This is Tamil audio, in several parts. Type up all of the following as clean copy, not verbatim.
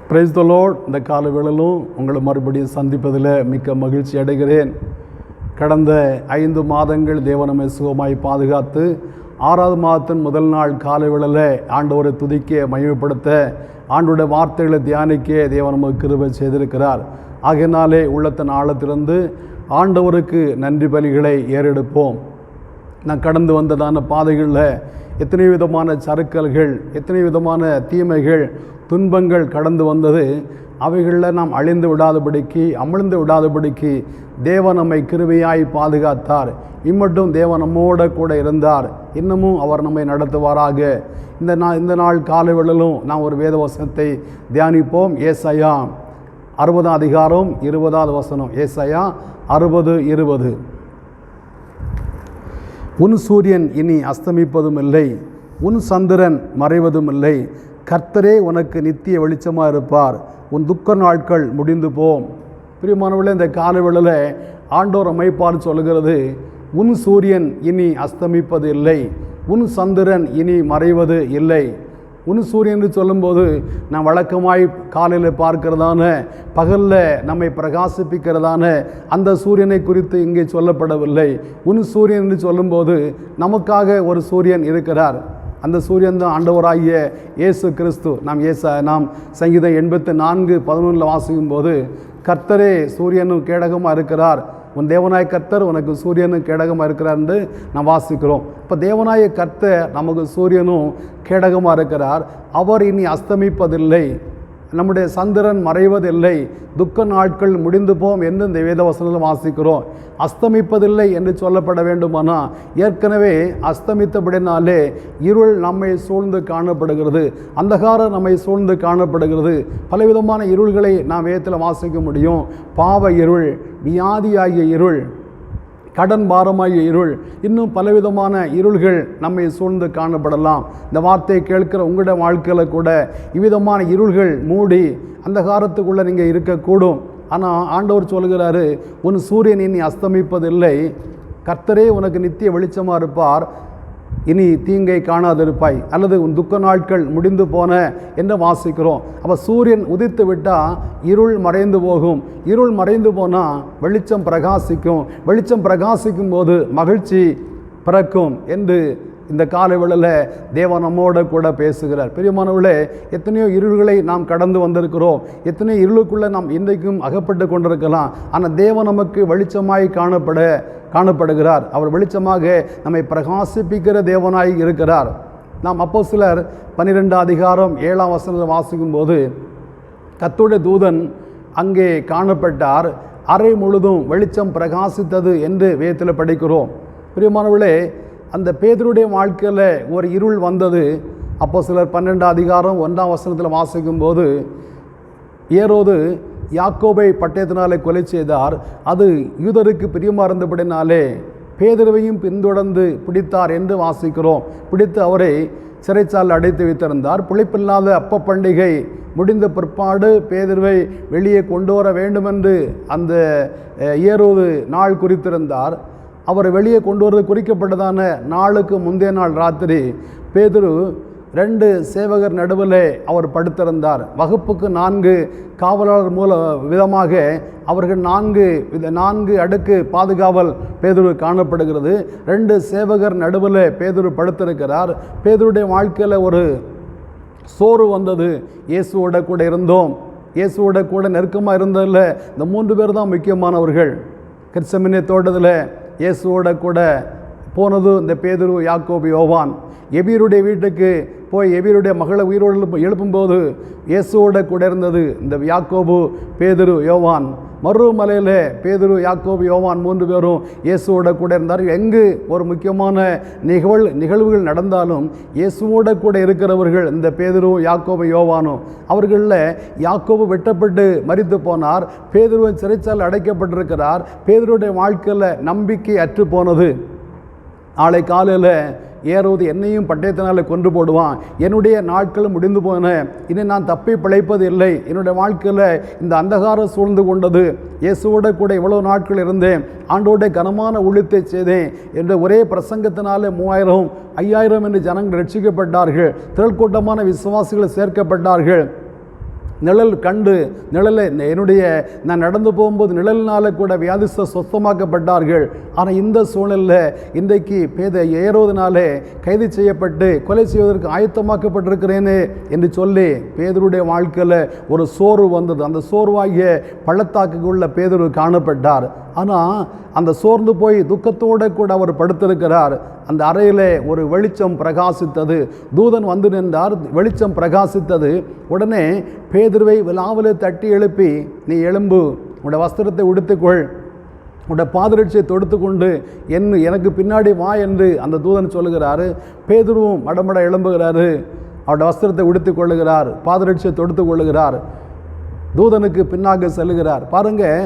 Praise the Lord. இந்த கால வேளையிலும் உங்களை மறுபடியும் சந்திப்பதில் மிக்க மகிழ்ச்சி அடைகிறேன். கடந்த 5 மாதங்கள் தேவன் நம்மை சுகமாய் பாதுகாத்து 6வது மாதத்தின் முதல் நாள் காலை வேளையில் ஆண்டவரை துதிக்க மகிமைப்படுத்த ஆண்டவருடைய வார்த்தைகளை தியானிக்க தேவன் நமக்கு கிருபை செய்திருக்கிறார். ஆகையினாலே உள்ளத்தின் ஆழத்திலிருந்து ஆண்டவருக்கு நன்றி பலிகளை ஏறெடுப்போம். நான் கடந்து வந்ததான பாதைகளில் எத்தனை விதமான சறுக்கல்கள், எத்தனை விதமான தீமைகள், துன்பங்கள் கடந்து வந்தது. அவைகளில் நாம் அழிந்து விடாதபடிக்கு தேவன் நம்மை கிருபையாய் பாதுகாத்தார். இம்மட்டும் தேவன் நம்மோட கூட இருந்தார். இன்னமும் அவர் நம்மை நடத்துவாராக. இந்த நாள் காலைவேளையிலும் நாம் ஒரு வேத வசனத்தை தியானிப்போம். ஏசாயா 60 அதிகாரம் 20வது வசனம். ஏசாயா 60:20. உன் சூரியன் இனி அஸ்தமிப்பதும் இல்லை, உன் சந்திரன் மறைவதும் இல்லை. கர்த்தரே உனக்கு நித்திய வெளிச்சமாக இருப்பார். உன் துக்க நாட்கள் முடிந்து போம். பிரியமானவர்களே, இந்த காலவேளையில் ஆண்டவர் அமைப்பால் சொல்கிறது, உன் சூரியன் இனி அஸ்தமிப்பது இல்லை, உன் சந்திரன் இனி மறைவது இல்லை. உன் சூரியன் என்று சொல்லும்போது நான் வழக்கமாய் காலையில் பார்க்கிறதான, பகலில் நம்மை பிரகாசிப்பிக்கிறதான அந்த சூரியனை குறித்து இங்கே சொல்லப்படவில்லை. உன் சூரியன் என்று சொல்லும்போது நமக்காக ஒரு சூரியன் இருக்கிறார். அந்த சூரியன் தான் ஆண்டவராகிய இயேசு கிறிஸ்து. நாம் சங்கீதம் 84:11 வாசிக்கும் போது, கர்த்தரே சூரியனும் கேடகமாக இருக்கிறார், உன் தேவனாய கர்த்தர் உனக்கு சூரியனும் கேடகமாக இருக்கிறார் என்று நாம் வாசிக்கிறோம். இப்போ தேவனாய கர்த்தர் நமக்கு சூரியனும் கேடகமாக இருக்கிறார். அவர் இனி அஸ்தமிப்பதில்லை, நம்முடைய சந்திரன் மறைவதில்லை, துக்க நாட்கள் முடிந்து போம் என்று இந்த வேதவசனத்தில் வாசிக்கிறோம். அஸ்தமிப்பதில்லை என்று சொல்லப்பட வேண்டுமானால் ஏற்கனவே அஸ்தமித்தபடினாலே இருள் நம்மை சூழ்ந்து காணப்படுகிறது, அந்தகாரம் நம்மை சூழ்ந்து காணப்படுகிறது. பலவிதமான இருள்களை நாம் வேதத்தில் வாசிக்க முடியும். பாவ இருள், வியாதியாகிய இருள், கடன் பாரமாகிய இருள், இன்னும் பலவிதமான இருள்கள் நம்மை சூழ்ந்து காணப்படலாம். இந்த வார்த்தையை கேட்கிற உங்களுடைய வாழ்க்கையில் கூட இவ்விதமான இருள்கள் மூடி அந்த காலத்துக்குள்ளே நீங்கள் இருக்கக்கூடும். ஆனால் ஆண்டவர் சொல்கிறாரு, உன் சூரியன் இனி அஸ்தமிப்பதில்லை, கர்த்தரே உனக்கு நித்திய வெளிச்சமாக இருப்பார், இனி தீங்கை காணாதிருப்பாய், அல்லது உன் துக்க நாட்கள் முடிந்து போன என்று வாசிக்கிறோம். அப்போ சூரியன் உதித்து விட்டால் இருள் மறைந்து போகும். இருள் மறைந்து போனால் வெளிச்சம் பிரகாசிக்கும். வெளிச்சம் பிரகாசிக்கும் போது மகிழ்ச்சி பிறக்கும் என்று இந்த காலவேளையில் தேவன் நம்மோட கூட பேசுகிறார். பிரியமானவர்களே, எத்தனையோ இருள்களை நாம் கடந்து வந்திருக்கிறோம். எத்தனையோ இருளுக்குள்ளே நாம் இன்றைக்கும் அகப்பட்டு கொண்டிருக்கலாம். ஆனால் தேவன் நமக்கு வெளிச்சமாய் காணப்படுகிறார். அவர் வெளிச்சமாக நம்மை பிரகாசிப்பிக்கிற தேவனாய் இருக்கிறார். நாம் அப்போஸ்தலர் 12 அதிகாரம் 7ஆம் வசனத்தை வாசிக்கும் போது, கர்த்தருடைய தூதன் அங்கே காணப்பட்டார், அறை முழுதும் வெளிச்சம் பிரகாசித்தது என்று வேதத்தில் படிக்கிறோம். பிரியமானவர்களே, அந்த பேதுருடைய வாழ்க்கையில் ஒரு இருள் வந்தது. அப்போஸ்தலர் 12 அதிகாரம் 1ஆம் வசனத்தில் வாசிக்கும் போது, ஏரோது யாக்கோபை பட்டயத்தினாலே கொலை செய்தார். அது யூதருக்கு பிரியமாக இருந்தபடினாலே பேதுருவையும் பின்தொடர்ந்து பிடித்தார் என்று வாசிக்கிறோம். பிடித்து அவரை சிறைச்சாலையில் அடைத்து வைத்திருந்தார். புளிப்பில்லாத அப்ப பண்டிகை முடிந்த பிற்பாடு பேதுருவை வெளியே கொண்டு வர வேண்டுமென்று அந்த ஏரோது நாள் குறித்திருந்தார். அவரை வெளியே கொண்டு வரது குறிக்கப்பட்டதான நாளுக்கு முந்தைய நாள் ராத்திரி பேதுரு 2 சேவகர் நடுவில் அவர் படுத்திருந்தார். வகுப்புக்கு 4 காவலாளர் விதமாக அவர்கள் 4 அடுக்கு பாதுகாவல் பேதுரு காணப்படுகிறது. 2 சேவகர் நடுவில் பேதுரு படுத்திருக்கிறார். பேதுருடைய வாழ்க்கையில் ஒரு சோறு வந்தது. இயேசுவோட கூட இருந்தோம், இயேசுவோட கூட நெருக்கமாக இருந்ததில் இந்த 3 பேர் தான் முக்கியமானவர்கள். கெத்செமனே தோட்டத்தில் இயேசுவோட கூட போனது இந்த பேதுரு, யாக்கோபு, யோவான். எபியருடைய வீட்டுக்கு போய் எபியருடைய மகளை உயிரோடு எழுப்பும்போது இயேசுவோட கூட இருந்தது இந்த யாக்கோபு, பேதுரு, யோவான். மருமலையில் பேதுரு, யாக்கோபு, யோவான் 3 பேரும் இயேசுவோட கூட இருந்தார். எங்கு ஒரு முக்கியமான நிகழ்வுகள் நடந்தாலும் இயேசுவோட கூட இருக்கிறவர்கள் இந்த பேதுரு, யாக்கோபு, யோவானும். அவர்களில் யாக்கோபு வெட்டப்பட்டு மரித்து போனார். பேதுரு சிறைச்சாலையில் அடைக்கப்பட்டிருக்கிறார். பேதுருடைய வாழ்க்கையில் நம்பிக்கை அற்று போனது. நாளை காலையில் ஏரோது என்னையும் பட்டயத்தினால கொன்று போடுவான், என்னுடைய நாட்கள் முடிந்து போன, இனி நான் தப்பி பிழைப்பது இல்லை, என்னுடைய வாழ்க்கையில் இந்த அந்தகாரம் சூழ்ந்து கொண்டது, இயேசுவோட கூட இவ்வளோ நாட்கள் இருந்தேன், ஆண்டோட கனமான ஊழியத்தை செய்தேன் என்ற ஒரே பிரசங்கத்தினால 3000 5000 என்று ஜனங்கள் ரட்சிக்கப்பட்டார்கள். திரள் கூட்டமான விசுவாசிகள் சேர்க்கப்பட்டார்கள். நிழல் கண்டு என்னுடைய நான் நடந்து போகும்போது நிழலினால கூட வியாதிஸ்தர் சொஸ்தமாக்கப்பட்டார்கள். ஆனால் இந்த சூழலில் இன்றைக்கு ஏரோதினாலே கைது செய்யப்பட்டு கொலை செய்வதற்கு ஆயத்தமாக்கப்பட்டிருக்கிறேனே என்று சொல்லி பேதுருடைய வாழ்க்கையில் ஒரு சோர்வு வந்தது. அந்த சோர்வாகிய பள்ளத்தாக்குக்குள்ள பேதுரு காணப்பட்டார். ஆனால் அந்த சோர்ந்து போய் துக்கத்தோடு கூட அவர் படுத்திருக்கிறார். அந்த அறையிலே ஒரு வெளிச்சம் பிரகாசித்தது. தூதன் வந்து நின்றார், வெளிச்சம் பிரகாசித்தது. உடனே பேதுருவை விலாவிலே தட்டி எழுப்பி, நீ எழும்பு, உன்னுடைய வஸ்திரத்தை உடுத்துக்கொள், உன்னுடைய பாதரட்சியை தொடுத்து கொண்டு எனக்கு பின்னாடி வா என்று அந்த தூதன் சொல்லுகிறாரு. பேதுருவும் மடமட எழும்புகிறாரு, அவருடைய வஸ்திரத்தை உடுத்து கொள்ளுகிறார், பாதரட்சியை தொடுத்து கொள்ளுகிறார், தூதனுக்கு பின்னாக செல்லுகிறார். பாருங்கள்,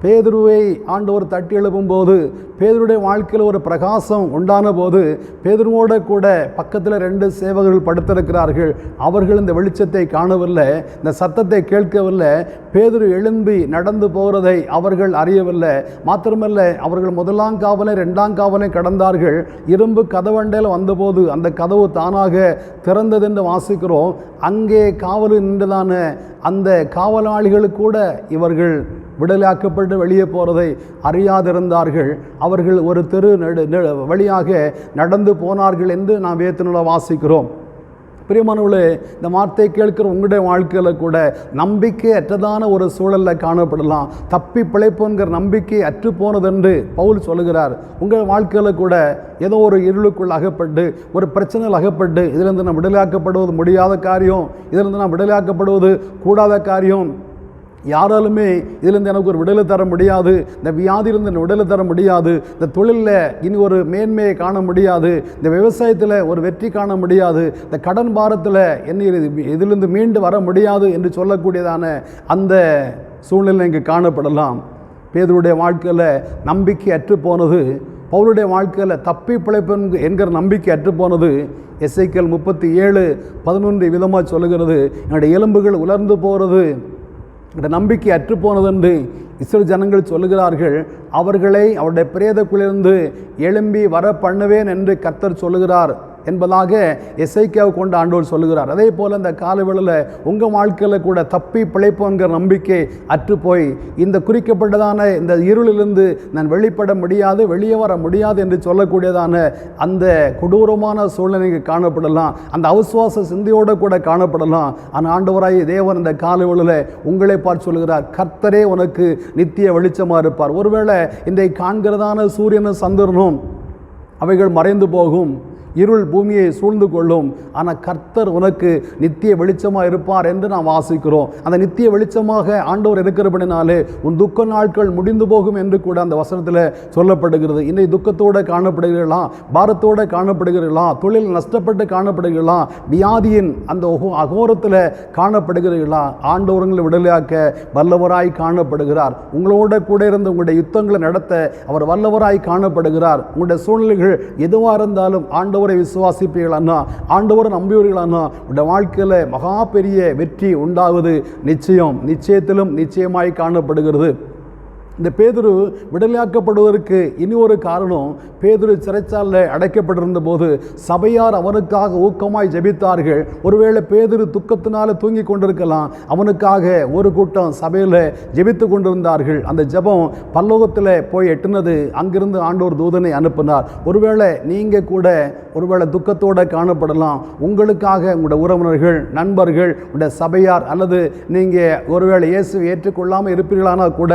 பேதுருவை ஆண்டவர் தட்டி எழுப்பும்போது பேதுருடைய வாழ்க்கையில் ஒரு பிரகாசம் உண்டான போது பேதுருவோட கூட பக்கத்தில் 2 சேவகர்கள் படுத்திருக்கிறார்கள். அவர்கள் இந்த வெளிச்சத்தை காணவில்லை, இந்த சத்தத்தை கேட்கவில்லை. பேதுரு எழும்பி நடந்து போகிறதை அவர்கள் அறியவில்லை. மாத்திரமல்ல, அவர்கள் 1ஆம் காவலை 2ஆம் காவலை கடந்தார்கள். இரும்பு கதவண்டையில் வந்தபோது அந்த கதவு தானாக திறந்தது என்று வாசிக்கிறோம். அங்கே காவல் நின்றுதான அந்த காவலாளிகளுக்கு கூட இவர்கள் விடுதலையாக்கப்பட்டு வெளியே போகிறதை அறியாதிருந்தார்கள். அவர்கள் ஒரு தெரு வழியாக நடந்து போனார்கள் என்று நாம் வேதத்தில் வாசிக்கிறோம். பிரியமானவர்களே, இந்த வார்த்தை கேட்கிற உங்களுடைய வாழ்க்கையில் கூட நம்பிக்கை அற்றதான ஒரு சூழலில் காணப்படலாம். தப்பி பிழைப்புங்கிற நம்பிக்கை அற்று போனதென்று பவுல் சொல்லுகிறார். உங்கள் வாழ்க்கையில் கூட ஏதோ ஒரு இருளுக்குள் அகப்பட்டு, ஒரு பிரச்சனையில் அகப்பட்டு, இதிலிருந்து நான் விடுதலையாக்கப்படுவது முடியாத காரியம், இதிலிருந்து நான் விடுதலையாக்கப்படுவது கூடாத காரியம், யாராலுமே இதிலிருந்து எனக்கு ஒரு விடுதலை தர முடியாது, இந்த வியாதியிலிருந்து எனக்கு விடுதலை தர முடியாது, இந்த தொழிலில் இனி ஒரு மேன்மையை காண முடியாது, இந்த விவசாயத்தில் ஒரு வெற்றி காண முடியாது, இந்த கடன் பாரத்தில் இதிலிருந்து மீண்டு வர முடியாது என்று சொல்லக்கூடியதான அந்த சூழ்நிலை இங்கு காணப்படலாம். பேதுருடைய வாழ்க்கையில் நம்பிக்கை அற்று போனது, பவுலுடைய வாழ்க்கையில் தப்பி பிழைப்பு என்கிற நம்பிக்கை அற்று போனது. எசேக்கியேல் 37:11 விதமாக சொல்லுகிறது, என்னுடைய எலும்புகள் உலர்ந்து போகிறது, இந்த நம்பிக்கை அற்று போனதென்று இஸ்ரவேல் ஜனங்கள் சொல்லுகிறார்கள். அவர்களை அவருடைய பிரேதக்குள்ளிருந்து எழும்பி வர பண்ணுவேன் என்று கர்த்தர் சொல்லுகிறார் என்பதாக எசேக்கியாவை கொண்டு ஆண்டவர் சொல்லுகிறார். அதே போல் இந்த காலவேளையில் உங்கள் வாழ்க்கையில் கூட தப்பி பிழைப்போங்கிற நம்பிக்கை அற்று போய் இந்த குறிக்கப்பட்டதான இந்த இருளிலிருந்து நான் வெளிப்பட முடியாது, வெளியே வர முடியாது என்று சொல்லக்கூடியதான அந்த கொடூரமான சூழ்நிலைக்கு காணப்படலாம். அந்த அவிசுவாச சிந்தையோடு கூட காணப்படலாம். ஆனால் ஆண்டவராகிய தேவன் இந்த காலவேளையில் உங்களை பார்த்து சொல்லுகிறார், கர்த்தரே உனக்கு நித்திய வெளிச்சமாக இருப்பார். ஒருவேளை இன்றைக்கு காண்கிறதான சூரியனும் சந்திரனும் அவைகள் மறைந்து போகும், இருள் பூமியை சூழ்ந்து கொள்ளும், ஆனால் கர்த்தர் உனக்கு நித்திய வெளிச்சமாக இருப்பார் என்று நாம் வாசிக்கிறோம். அந்த நித்திய வெளிச்சமாக ஆண்டவர் இருக்கிறபடினாலே உன் துக்க நாட்கள் முடிந்து போகும் என்று கூட அந்த வசனத்தில் சொல்லப்படுகிறது. இன்னைக்கு துக்கத்தோடு காணப்படுகிறீர்களா, பாரத்தோடு காணப்படுகிறீர்களா, தொழில் நஷ்டப்பட்டு காணப்படுகிறீர்களா, வியாதியின் அந்த அகோரத்தில் காணப்படுகிறீர்களா, ஆண்டவர்களை விடுதலையாக்க வல்லவராய் காணப்படுகிறார். உங்களோட கூட இருந்து உங்களுடைய யுத்தங்களை நடத்த அவர் வல்லவராய் காணப்படுகிறார். உங்களுடைய சூழ்நிலைகள் எதுவாக இருந்தாலும் ஆண்டவர் விசுவாசிப்பீர்களானா, ஆண்டவரை நம்பியவர்களானா, உடைய வாழ்க்கையில் மகா பெரிய வெற்றி உண்டாவது நிச்சயம், நிச்சயத்திலும் நிச்சயமாய் காணப்படுகிறது. இந்த பேதுரு விடுதலையாக்கப்படுவதற்கு இனி ஒரு காரணம், பேதுரு சிறைச்சாலையில் அடைக்கப்பட்டிருந்த போது சபையார் அவனுக்காக ஊக்கமாய் ஜெபித்தார்கள். ஒருவேளை பேதுரு துக்கத்தினால தூங்கி கொண்டிருக்கலாம், அவனுக்காக ஒரு கூட்டம் சபையில் ஜெபித்து கொண்டிருந்தார்கள். அந்த ஜெபம் பரலோகத்தில் போய் எட்டுனது. அங்கிருந்து ஆண்டவர் தூதனை அனுப்பினார். ஒருவேளை நீங்கள் கூட ஒருவேளை துக்கத்தோடு காணப்படலாம். உங்களுக்காக உங்களுடைய உறவினர்கள், நண்பர்கள், உங்களுடைய சபையார் அல்லது நீங்கள் ஒருவேளை இயேசுவை ஏற்றுக்கொள்ளாமல் இருப்பீர்களானால் கூட,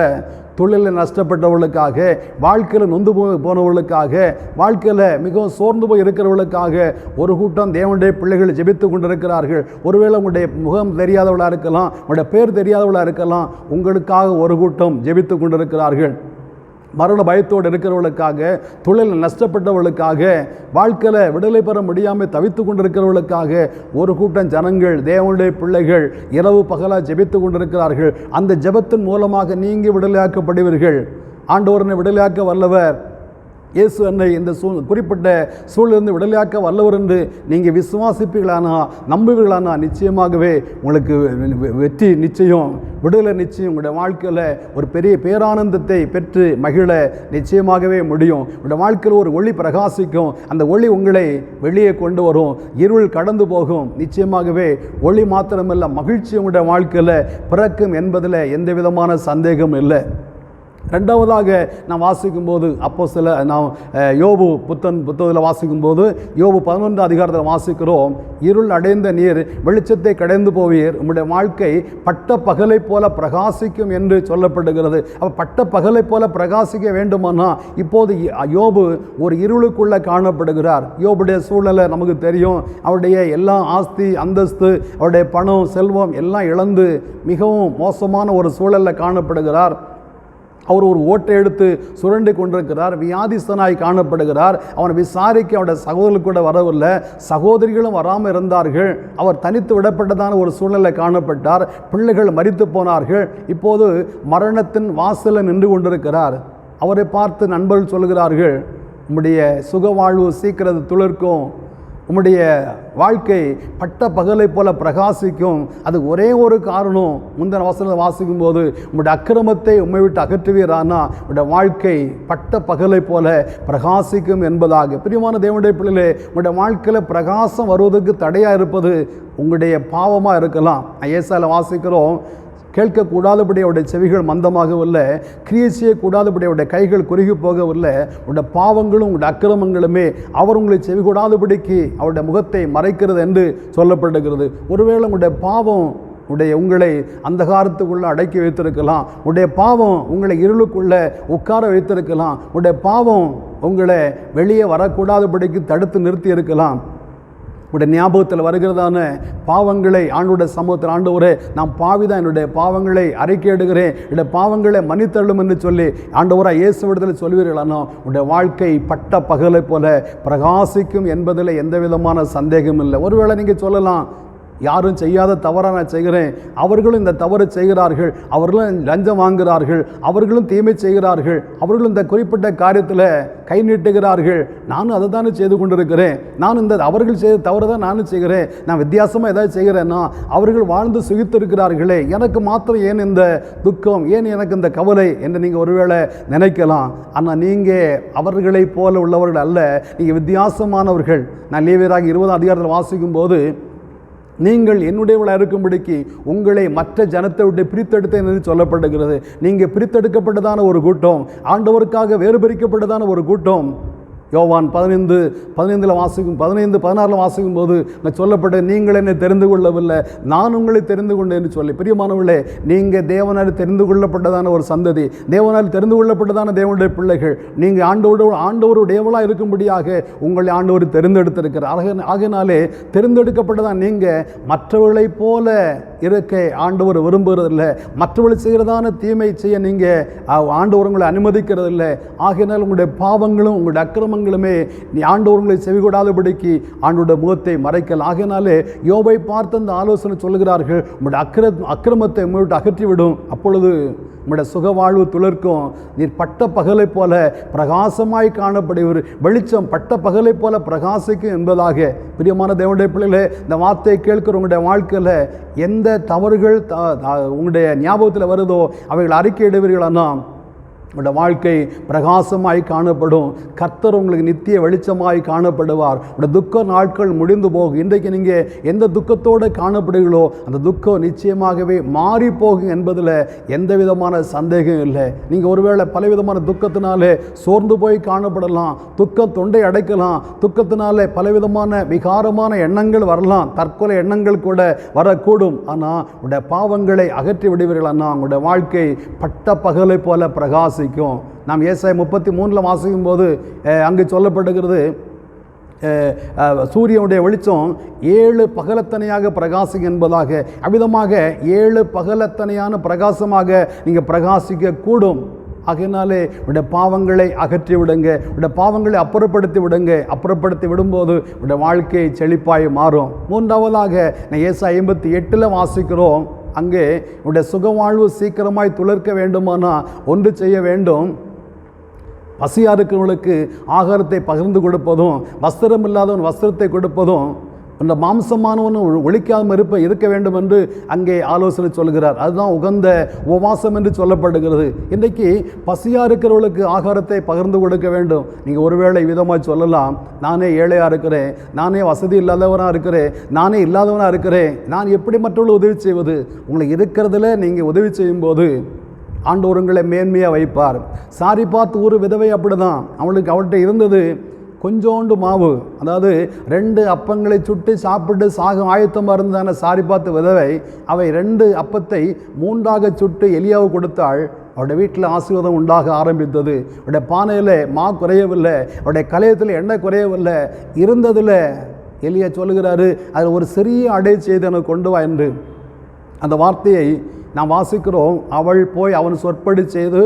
தொழிலில் நஷ்டப்பட்டவர்களுக்காக, வாழ்க்கையில் நொந்து போனவர்களுக்காக, வாழ்க்கையில் மிகவும் சோர்ந்து போய் இருக்கிறவர்களுக்காக ஒரு கூட்டம் தேவனுடைய பிள்ளைகள் ஜெபித்து கொண்டிருக்கிறார்கள். ஒருவேளை உங்களுடைய முகம் தெரியாதவளாக இருக்கலாம், உங்களுடைய பேர் தெரியாதவளாக இருக்கலாம், உங்களுக்காக ஒரு கூட்டம் ஜெபித்து கொண்டிருக்கிறார்கள். மரண பயத்தோடு இருக்கிறவர்களுக்காக, தொழில் நஷ்டப்பட்டவர்களுக்காக, வாழ்க்கையில் விடுதலை பெற முடியாமல் தவித்து கொண்டிருக்கிறவர்களுக்காக ஒரு கூட்டம் ஜனங்கள், தேவனுடைய பிள்ளைகள் இரவு பகலாக ஜெபித்து கொண்டிருக்கிறார்கள். அந்த ஜெபத்தின் மூலமாக நீங்கள் விடுதலையாக்கப்படுவீர்கள். ஆண்டவரனை விடுதலையாக்க வல்லவர். இயேசு என்னை இந்த குறிப்பிட்ட சூழலிருந்து விடுதலையாக்க வல்லவர் என்று நீங்கள் விசுவாசிப்பீர்களானா, நம்புவீர்களானா, நிச்சயமாகவே உங்களுக்கு வெற்றி நிச்சயம், விடுதலை நிச்சயம். உங்களுடைய வாழ்க்கையில் ஒரு பெரிய பேரானந்தத்தை பெற்று மகிழ நிச்சயமாகவே முடியும். உங்களுடைய வாழ்க்கையில் ஒரு ஒளி பிரகாசிக்கும். அந்த ஒளி உங்களை வெளியே கொண்டு வரும். இருள் கடந்து போகும். நிச்சயமாகவே ஒளி மாத்திரமல்ல, மகிழ்ச்சி உங்களுடைய வாழ்க்கையில் பிறக்கும் என்பதில் எந்த விதமான சந்தேகம் இல்லை. ரெண்டாவதாக நான் வாசிக்கும்போது நாம் யோபு புத்தகத்தில் வாசிக்கும்போது யோபு 11 அதிகாரத்தில் வாசிக்கிறோம், இருள் அடைந்த நீர் வெளிச்சத்தை கடைந்து போவீர், உங்களுடைய வாழ்க்கை பட்ட பகலை போல பிரகாசிக்கும் என்று சொல்லப்படுகிறது. அப்போ பட்ட பகலை போல பிரகாசிக்க வேண்டுமானா இப்போது யோபு ஒரு இருளுக்குள்ளே காணப்படுகிறார். யோபுடைய சூழலை நமக்கு தெரியும். அவருடைய எல்லா ஆஸ்தி அந்தஸ்து, அவருடைய பணம் செல்வம் எல்லாம் இழந்து மிகவும் மோசமான ஒரு சூழலில் காணப்படுகிறார். அவர் ஒரு ஓட்டை எடுத்து சுரண்டி கொண்டிருக்கிறார். வியாதிஸ்தனாய் காணப்படுகிறார். அவனை விசாரிக்க அவருடைய சகோதரர்கள் கூட வரவில்லை, சகோதரிகளும் வராமல் இருந்தார்கள். அவர் தனித்து விடப்பட்டதான ஒரு சூழ்நிலை காணப்பட்டார். பிள்ளைகள் மரித்து போனார்கள். இப்போது மரணத்தின் வாசலில் நின்று கொண்டிருக்கிறார். அவரை பார்த்து நண்பர்கள் சொல்கிறார்கள், உம்முடைய சுக வாழ்வு சீக்கிரம் துளிர்க்கும், உம்முடைய வாழ்க்கை பட்ட பகலை போல பிரகாசிக்கும். அது ஒரே ஒரு காரணம். முந்தின வசனத்தை வாசிக்கும் போது, உம்முடைய அக்கிரமத்தை உம்மை விட்டு அகற்றுவீரானா உம்முடைய வாழ்க்கை பட்ட பகலை போல பிரகாசிக்கும் என்பதாக. பிரியமான தேவனுடைய பிள்ளைகளே, உங்களுடைய வாழ்க்கையில் பிரகாசம் வருவதற்கு தடையாக இருப்பது உங்களுடைய பாவமாக இருக்கலாம். ஏசாயாவில் வாசிக்கிறோம், கேட்கக்கூடாதபடி அவருடைய செவிகள் மந்தமாகவில்லை, கிரியை செய்யக்கூடாதபடி அவருடைய கைகள் குறுகி போகவில்லை. உங்களுடைய பாவங்களும் உங்களுடைய அக்கிரமங்களுமே அவர் உங்களை செவி கூடாதபடிக்கு அவருடைய முகத்தை மறைக்கிறது என்று சொல்லப்படுகிறது. ஒருவேளை உங்களுடைய பாவம் உங்களை அந்தகாரத்துக்குள்ளே அடக்கி வைத்திருக்கலாம். உடைய பாவம் உங்களை இருளுக்குள்ளே உட்கார வைத்திருக்கலாம். உடைய பாவம் உங்களை வெளியே வரக்கூடாதபடிக்கு தடுத்து நிறுத்தி இருக்கலாம். உடைய ஞாபகத்தில் வருகிறதான பாவங்களை ஆண்டோட சமூகத்தில், ஆண்டவரே நான் பாவிதான், என்னுடைய பாவங்களை அறிக்கையிடுகிறேன், என்னுடைய பாவங்களை மன்னித்தள்ளும் என்று சொல்லி ஆண்டவராக இயேசுவிடத்தில் சொல்வீர்களானோ உடைய வாழ்க்கை பட்ட பகலை போல பிரகாசிக்கும் என்பதில் எந்த விதமான சந்தேகம் இல்லை. ஒருவேளை நீங்கள் சொல்லலாம், யாரும் செய்யாத தவறாக நான் செய்கிறேன், அவர்களும் இந்த தவறு செய்கிறார்கள், அவர்களும் லஞ்சம் வாங்குகிறார்கள், அவர்களும் தீமை செய்கிறார்கள், அவர்களும் இந்த குறிப்பிட்ட காரியத்தில் கை நீட்டுகிறார்கள், நானும் அதை தானே செய்து கொண்டிருக்கிறேன், நானும் இந்த அவர்கள் செய்த தவறு தான் நானும் செய்கிறேன், நான் வித்தியாசமாக ஏதாவது செய்கிறேன்னா அவர்கள் வாழ்ந்து சுகித்திருக்கிறார்களே, எனக்கு மாத்திரம் ஏன் இந்த துக்கம், ஏன் எனக்கு இந்த கவலை என்று நீங்கள் ஒருவேளை நினைக்கலாம். ஆனால் நீங்கள் அவர்களை போல உள்ளவர்கள் அல்ல, நீங்கள் வித்தியாசமானவர்கள். நான் லேவியராகிய 20 அதிகாரத்தில் வாசிக்கும் போது, நீங்கள் என்னுடையவளாக இருக்கும்படிக்கு உங்களை மற்ற ஜனத்தை விட்டு பிரித்தெடுத்தேன் என்று சொல்லப்படுகிறது. நீங்கள் பிரித்தெடுக்கப்பட்டதான ஒரு கூட்டம், ஆண்டவருக்காக வேறுபிரிக்கப்பட்டதான ஒரு கூட்டம். யோவான் 15 வாசிக்கும் 15-16 வாசிக்கும் போது நான் சொல்லப்பட்ட, நீங்கள் என்னை தெரிந்து கொள்ளவில்லை, நான் உங்களை தெரிந்து கொண்டேன் என்று சொல்லி. பிரியமானவர்களே, நீங்கள் தேவனால் தெரிந்து கொள்ளப்பட்டதான ஒரு சந்ததி, தேவனால் தெரிந்து கொள்ளப்பட்டதான தேவனுடைய பிள்ளைகள். நீங்கள் ஆண்டவருடையவளாக இருக்கும்படியாக உங்களை ஆண்டவர் தெரிந்தெடுத்திருக்கிறார். ஆகையினாலே தெரிந்தெடுக்கப்பட்டதான் நீங்கள் மற்றவர்களை போல இருக்க ஆண்டவர் விரும்புகிறதில்லை, மற்றவர்கள் செய்கிறதான தீமை செய்ய நீங்கள் ஆண்டவர் உங்களை அனுமதிக்கிறதில்லை. ஆகையினால் உங்களுடைய பாவங்களும் உங்களுடைய அக்கிரமங்களுமே நீ ஆண்டவர்களை செவிகூடாதபடிக்கு ஆண்டோட முகத்தை மறைக்கல். ஆகையினாலே யோபை பார்த்து அந்த ஆலோசனை சொல்லுகிறார்கள், உங்களுடைய அக்கிரமத்தை உங்கள்கிட்ட அகற்றிவிடும், அப்பொழுது உங்களுடைய சுகவாழ்வு துளிர்க்கும், நீர் பட்ட பகலை போல பிரகாசமாய் காணப்படுவர், வெளிச்சம் பட்ட பகலை போல பிரகாசிக்கும் என்பதாக. பிரியமான தேவனுடைய பிள்ளைகளே, இந்த வார்த்தையை கேட்கிற உங்களுடைய வாழ்க்கையில் எந்த தவறுகள் உங்களுடைய ஞாபகத்தில் வருதோ அவைகள் அறிக்கையிடுவீர்களானா உங்களுடைய வாழ்க்கை பிரகாசமாய் காணப்படும். கர்த்தர் உங்களுக்கு நித்திய வெளிச்சமாய் காணப்படுவார். உங்களுடைய துக்க நாட்கள் முடிந்து போகும். இன்றைக்கு நீங்கள் எந்த துக்கத்தோடு காணப்படுகிறீர்களோ அந்த துக்கம் நிச்சயமாகவே மாறி போகும் என்பதில் எந்த விதமான சந்தேகம் இல்லை. நீங்கள் ஒருவேளை பலவிதமான துக்கத்தினாலே சோர்ந்து போய் காணப்படலாம், துக்கம் தொண்டை அடைக்கலாம், துக்கத்தினாலே பலவிதமான விகாரமான எண்ணங்கள் வரலாம், தற்கொலை எண்ணங்கள் கூட வரக்கூடும். ஆனால் உங்களுடைய பாவங்களை அகற்றி விடுவீர்களானா உங்களுடைய வாழ்க்கை பட்ட பகலை போல பிரகாசி. நாம் ஏசாயா 33 வாசிக்கும் போது அங்கு சொல்லப்படுகிறது, சூரியனுடைய வெளிச்சம் 7 பகலத்தனையாக பிரகாசிக்கும் என்பதாக. அவ்விதமாக 7 பகலத்தனையான பிரகாசமாக நீங்கள் பிரகாசிக்க கூடும். ஆகையினாலே உடைய பாவங்களை அகற்றி விடுங்க, உடைய பாவங்களை அப்புறப்படுத்தி விடுங்க. அப்புறப்படுத்தி விடும்போது உடைய வாழ்க்கை செழிப்பாய் மாறும். மூன்றாவதாக நான் ஏசாயா 58 வாசிக்கிறோம், அங்கே உடைய சுகவாழ்வு சீக்கிரமாய் துளிர்க்க வேண்டுமானா ஒன்று செய்ய வேண்டும். பசியாக இருக்கிறவர்களுக்கு ஆகாரத்தை பகிர்ந்து கொடுப்பதும், வஸ்திரம் இல்லாதவன் வஸ்திரத்தை கொடுப்பதும், அந்த மாம்சமானவன் ஒழிக்காமல் இருக்க வேண்டும் என்று அங்கே ஆலோசனை சொல்கிறார். அதுதான் உகந்த உபவாசம் என்று சொல்லப்படுகிறது. இன்றைக்கு பசியாக இருக்கிறவர்களுக்கு ஆகாரத்தை பகிர்ந்து கொடுக்க வேண்டும். நீங்கள் ஒருவேளை விதமாக சொல்லலாம், நானே ஏழையாக இருக்கிறேன், நானே வசதி இல்லாதவனாக இருக்கிறேன், நானே இல்லாதவனாக இருக்கிறேன், நான் எப்படி மற்றவர்களுக்கு உதவி செய்வது? உங்களுக்கு இருக்கிறதுல நீங்கள் உதவி செய்யும்போது ஆண்டவர் உங்களை மேன்மையாக வைப்பார். சாரிபாத் ஒரு விதவை அப்படி தான், அவள்கிட்ட இருந்தது கொஞ்சோண்டு மாவு, அதாவது 2 அப்பங்களை சுட்டு சாப்பிட்டு சாகும் ஆயத்தமாக இருந்தான சாரிபாத் விதவை அவை 2 அப்பத்தை 3ஆக சுட்டு எலியாவு கொடுத்தாள். அவருடைய வீட்டில் ஆசீர்வாதம் உண்டாக ஆரம்பித்தது. அவருடைய பானையில் மா குறையவில்லை, அவருடைய கலையத்தில் எண்ணெய் குறையவில்லை. இருந்ததில் எலியா சொல்லுகிறாரு, அதில் ஒரு சிறிய அடை செய்து எனக்கு கொண்டு வா என்று. அந்த வார்த்தையை நாம் வாசிக்கிறோம். அவள் போய் அவன் சொற்படி செய்து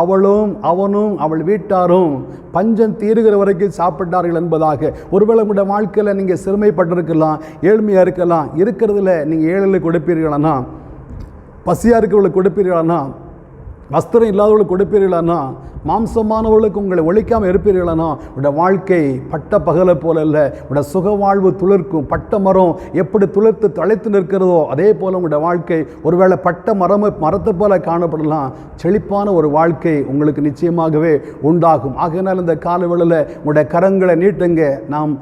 அவளும் அவனும் அவள் வீட்டாரும் பஞ்சம் தீருகிற வரைக்கும் சாப்பிட்டார்கள் என்பதாக. ஒருவேளை உங்களுடைய வாழ்க்கையில் நீங்கள் சிறுமைப்பட்டிருக்கலாம், ஏழ்மையாக இருக்கலாம். இருக்கிறதுல நீங்கள் ஏழைகளுக்கு கொடுப்பீர்களானா, பசியாக இருக்கிறவர்களுக்கு கொடுப்பீர்களானா, வஸ்திரம் இல்லாதவர்களுக்கு கொடுப்பீர்களானா, மாம்சமானவர்களுக்கு உங்களை ஒழிக்காமல் இருப்பீர்களானா, உடைய வாழ்க்கை பட்ட பகலை போல இல்லை. உடைய சுக வாழ்வு துளிர்க்கும். பட்ட மரம் எப்படி துளிர்த்து தழைத்து நிற்கிறதோ அதே போல் உங்களுடைய வாழ்க்கை ஒருவேளை பட்ட மரத்தை போல காணப்படலாம். செழிப்பான ஒரு வாழ்க்கை உங்களுக்கு நிச்சயமாகவே உண்டாகும். ஆகையினால் இந்த காலவேளையில் உங்களுடைய கரங்களை நீட்டுங்க. நாம்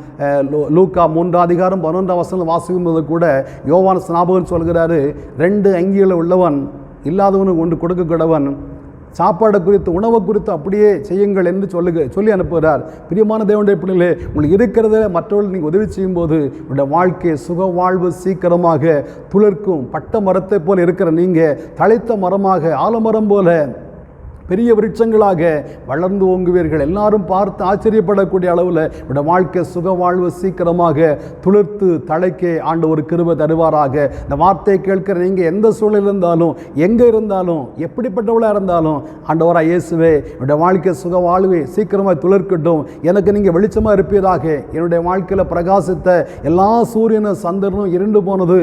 லூக்கா 3:11 வாசிக்கும்போது கூட யோவான் ஸ்நாபகன் சொல்கிறாரு, 2 அங்கிகளை உள்ளவன் இல்லாதவனுக்கு ஒன்று கொடுக்கக்கூடவன், சாப்பாடை குறித்து உணவை குறித்து அப்படியே செய்யுங்கள் என்று சொல்லி அனுப்புகிறார். பிரியமான தேவனுடைய பிள்ளைகளே, உங்களுக்கு இருக்கிறத மற்றவர்கள் நீங்கள் உதவி செய்யும்போது உங்களுடைய வாழ்க்கை சுக வாழ்வு சீக்கிரமாக துளிர்க்கும். பட்ட மரத்தை போல் இருக்கிற நீங்கள் தழைத்த மரமாக ஆலமரம் போல பெரிய விருட்சங்களாக வளர்ந்து ஓங்குவீர்கள். எல்லாரும் பார்த்து ஆச்சரியப்படக்கூடிய அளவில் உடைய வாழ்க்கை சுக வாழ்வு சீக்கிரமாக துளிர்த்து தழைக்க ஆண்டவர் கிருபை தருவாராக. இந்த வார்த்தையை கேட்கிற நீங்கள் எந்த சூழலில் இருந்தாலும், எங்கே இருந்தாலும், எப்படிப்பட்டவளாக இருந்தாலும், ஆண்டவராக இயேசுவே என்னுடைய வாழ்க்கை சுக வாழ்வே சீக்கிரமாக துளிர்க்கட்டும், எனக்கு நீங்கள் வெளிச்சமாக இருப்பீராக. என்னுடைய வாழ்க்கையில் பிரகாசித்த எல்லா சூரியனும் சந்திரனும் இருண்டு போனது,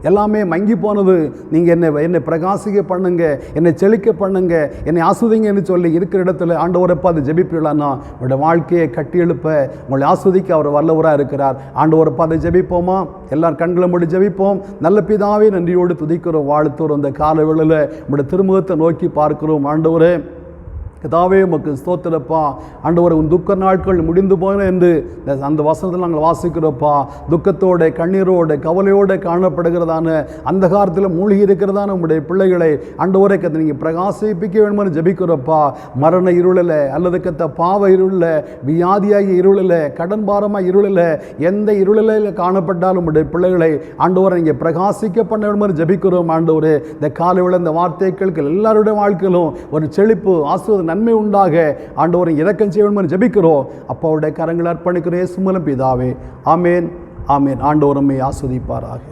எல்லாமே மங்கி போனது. நீங்கள் என்னை பிரகாசிக்க பண்ணுங்க, என்னை செழிக்க பண்ணுங்க, என்னை ஆஸ்வதிங்கன்னு சொல்லி இருக்கிற இடத்துல ஆண்டவரை பார்த்து ஜெபிப்பீர்களானா உங்களுடைய வாழ்க்கையை கட்டி எழுப்ப உங்களை ஆஸ்வதிக்க அவர் வல்லவராக இருக்கிறார். ஆண்டவரை பார்த்து ஜெபிப்போமா? எல்லாரும் கண்களை மூடி ஜெபிப்போம். நல்ல பிதாவே, நன்றியோடு துதிக்கிறோம், வாழ்த்துறோம். இந்த கால வேளையில் உங்களுடைய திருமுகத்தை நோக்கி பார்க்கிறோம். ஆண்டவரே, கதாவே உமக்கு ஸ்தோத்திரப்பா. ஆண்டவரே, உன் துக்க நாட்கள் முடிந்து போன என்று அந்த வசனத்தில் நாங்கள் வாசிக்கிறோப்பா. துக்கத்தோட கண்ணீரோடு கவலையோடு காணப்படுகிறதான அந்த காலத்தில் மூழ்கி இருக்கிறதான உங்களுடைய பிள்ளைகளை ஆண்டவரே கத்தை நீங்கள் பிரகாசிப்பிக்க வேண்டும்னு ஜெபிக்கிறோப்பா. மரண இருளில் அல்லது கத்த பாவ இருளில், வியாதியாகி இருளில், கடன் பாரமாக இருளில், எந்த இருளில் காணப்பட்டாலும் உங்களுடைய பிள்ளைகளை ஆண்டவரை நீங்கள் பிரகாசிக்க பண்ண வேண்டும்னு ஜெபிக்கிறோம். ஆண்டவரே, இந்த காலையில் இந்த வார்த்தைகளுக்கு எல்லாருடைய வாழ்க்கையிலும் ஒரு செழிப்பு, ஆசீர்வாதம், நன்மை உண்டாக ஆண்டவரை இரக்கம் செய்யணும் ஜெபிக்கிறோம். அப்பாவுடைய கரங்களை அர்ப்பணிக்கிறேன். இயேசு மூலம் பிதாவே, ஆமேன், ஆமேன். ஆண்டவர் நம்மை ஆசீர்வதிப்பாராக.